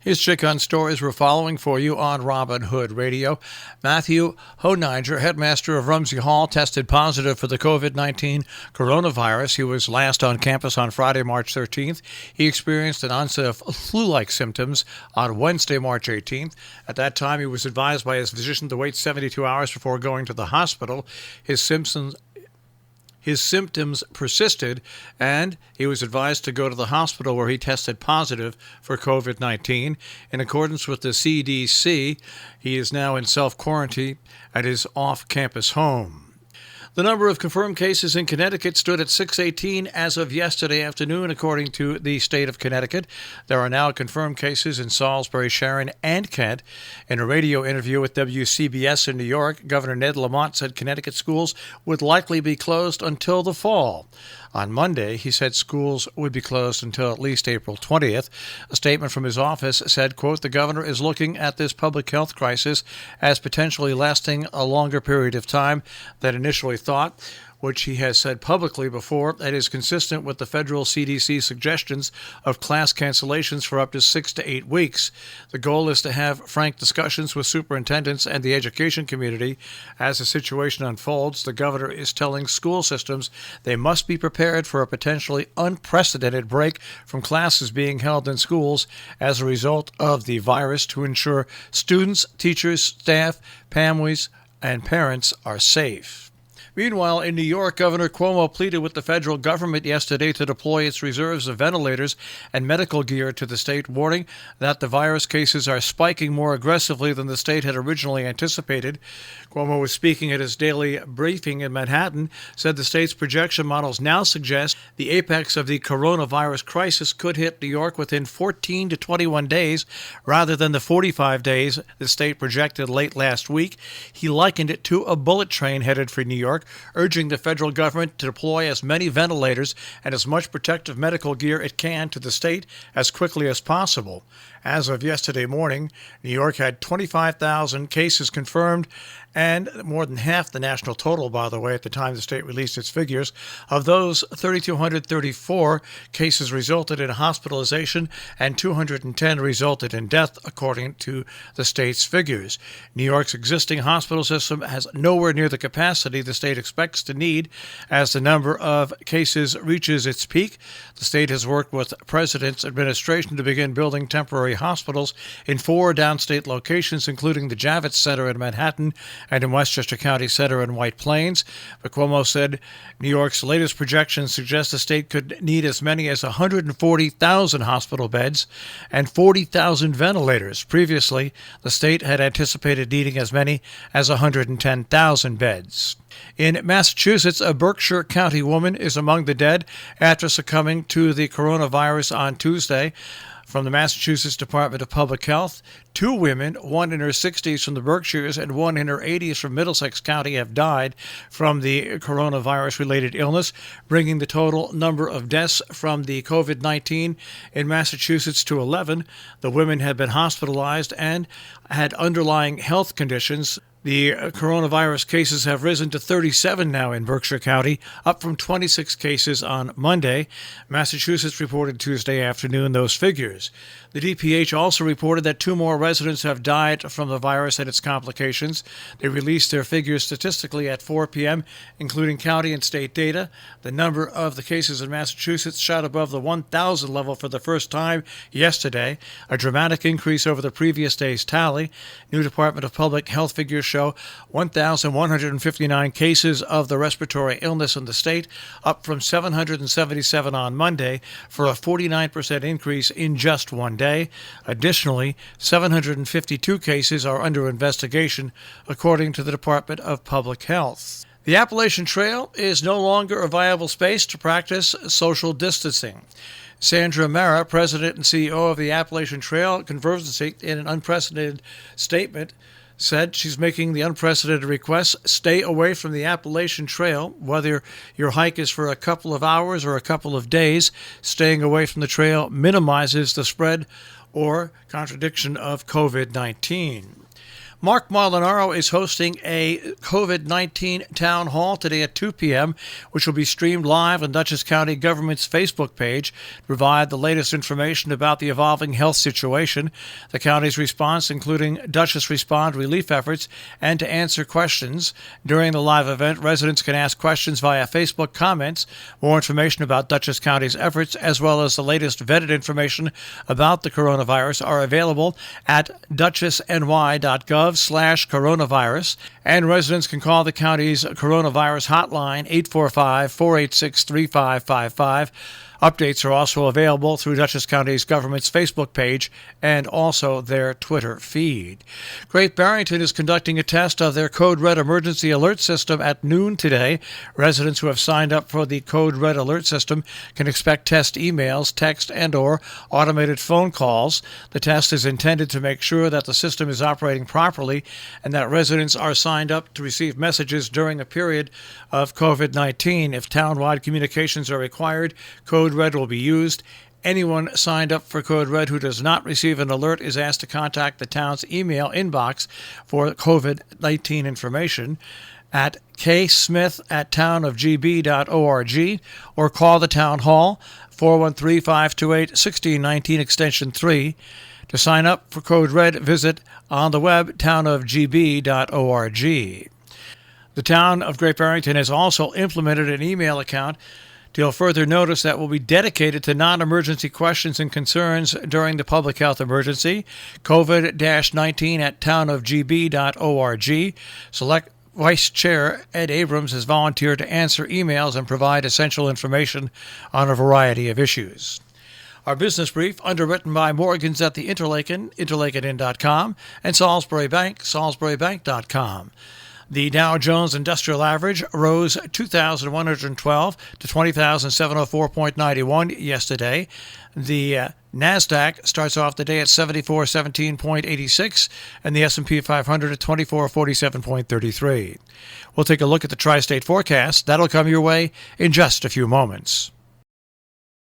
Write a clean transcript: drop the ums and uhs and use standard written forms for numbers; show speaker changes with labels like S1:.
S1: His chicken stories we're following for you on Robin Hood Radio. Matthew Whdd-Wednesday, headmaster of Rumsey Hall, tested positive for the COVID-19 coronavirus. He was last on campus on Friday, March 13th. He experienced an onset of flu-like symptoms on Wednesday, March 18th. At that time, he was advised by his physician to wait 72 hours before going to the hospital. His symptoms persisted, and he was advised to go to the hospital where he tested positive for COVID-19. In accordance with the CDC, he is now in self-quarantine at his off-campus home. The number of confirmed cases in Connecticut stood at 618 as of yesterday afternoon, according to the state of Connecticut. There are now confirmed cases in Salisbury, Sharon, and Kent. In a radio interview with WCBS in New York, Governor Ned Lamont said Connecticut schools would likely be closed until the fall. On Monday, he said schools would be closed until at least April 20th. A statement from his office said, quote, "The governor is looking at this public health crisis as potentially lasting a longer period of time than initially thought, which he has said publicly before, that is consistent with the federal CDC suggestions of class cancellations for up to 6 to 8 weeks. The goal is to have frank discussions with superintendents and the education community. As the situation unfolds, the governor is telling school systems they must be prepared for a potentially unprecedented break from classes being held in schools as a result of the virus to ensure students, teachers, staff, families, and parents are safe." Meanwhile, in New York, Governor Cuomo pleaded with the federal government yesterday to deploy its reserves of ventilators and medical gear to the state, warning that the virus cases are spiking more aggressively than the state had originally anticipated. Cuomo was speaking at his daily briefing in Manhattan, said the state's projection models now suggest the apex of the coronavirus crisis could hit New York within 14 to 21 days, rather than the 45 days the state projected late last week. He likened it to a bullet train headed for New York, urging the federal government to deploy as many ventilators and as much protective medical gear it can to the state as quickly as possible. As of yesterday morning, New York had 25,000 cases confirmed, and more than half the national total, by the way, at the time the state released its figures. Of those, 3,234 cases resulted in hospitalization and 210 resulted in death, according to the state's figures. New York's existing hospital system has nowhere near the capacity the state expects to need as the number of cases reaches its peak. The state has worked with the President's administration to begin building temporary hospitals in 4 downstate locations, including the Javits Center in Manhattan and in Westchester County Center in White Plains. But Cuomo said New York's latest projections suggest the state could need as many as 140,000 hospital beds and 40,000 ventilators. Previously, the state had anticipated needing as many as 110,000 beds. In Massachusetts, a Berkshire County woman is among the dead after succumbing to the coronavirus on Tuesday. From the Massachusetts Department of Public Health, 2 women, one in her 60s from the Berkshires and one in her 80s from Middlesex County, have died from the coronavirus-related illness, bringing the total number of deaths from the COVID-19 in Massachusetts to 11. The women had been hospitalized and had underlying health conditions. The coronavirus cases have risen to 37 now in Berkshire County, up from 26 cases on Monday. Massachusetts reported Tuesday afternoon those figures. The DPH also reported that 2 more residents have died from the virus and its complications. They released their figures statistically at 4 p.m., including county and state data. The number of the cases in Massachusetts shot above the 1,000 level for the first time yesterday, a dramatic increase over the previous day's tally. New Department of Public Health figures show 1,159 cases of the respiratory illness in the state, up from 777 on Monday, for a 49% increase in just one day. Additionally, 752 cases are under investigation, according to the Department of Public Health. The Appalachian Trail is no longer a viable space to practice social distancing. Sandra Mara, president and CEO of the Appalachian Trail Conservancy, in an unprecedented statement, said she's making the unprecedented request: stay away from the Appalachian Trail, whether your hike is for a couple of hours or a couple of days. Staying away from the trail minimizes the spread or contradiction of COVID-19. Mark Molinaro is hosting a COVID-19 town hall today at 2 p.m., which will be streamed live on Dutchess County Government's Facebook page to provide the latest information about the evolving health situation, the county's response, including Dutchess Respond relief efforts, and to answer questions. During the live event, residents can ask questions via Facebook comments. More information about Dutchess County's efforts, as well as the latest vetted information about the coronavirus, are available at dutchessny.gov/coronavirus, and residents can call the county's coronavirus hotline 845-486-3555. Updates are also available through Dutchess County's government's Facebook page and also their Twitter feed. Great Barrington is conducting a test of their Code Red emergency alert system at noon today. Residents who have signed up for the Code Red alert system can expect test emails, text, and or automated phone calls. The test is intended to make sure that the system is operating properly and that residents are signed up to receive messages during a period of COVID-19. If townwide communications are required, Code Red will be used. Anyone signed up for Code Red who does not receive an alert is asked to contact the town's email inbox for COVID-19 information at ksmith@townofgb.org or call the town hall 413-528-1619 extension 3. To sign up for Code Red, visit on the web townofgb.org. The town of Great Barrington has also implemented an email account till further notice that will be dedicated to non-emergency questions and concerns during the public health emergency. COVID-19@townofgb.org. Select Vice Chair Ed Abrams has volunteered to answer emails and provide essential information on a variety of issues. Our business brief, underwritten by Morgans at the Interlaken, interlakenin.com, and Salisbury Bank, salisburybank.com. The Dow Jones Industrial Average rose 2,112 to 20,704.91 yesterday. The NASDAQ starts off the day at 7417.86 and the S&P 500 at 2447.33. We'll take a look at the tri-state forecast. That'll come your way in just a few moments.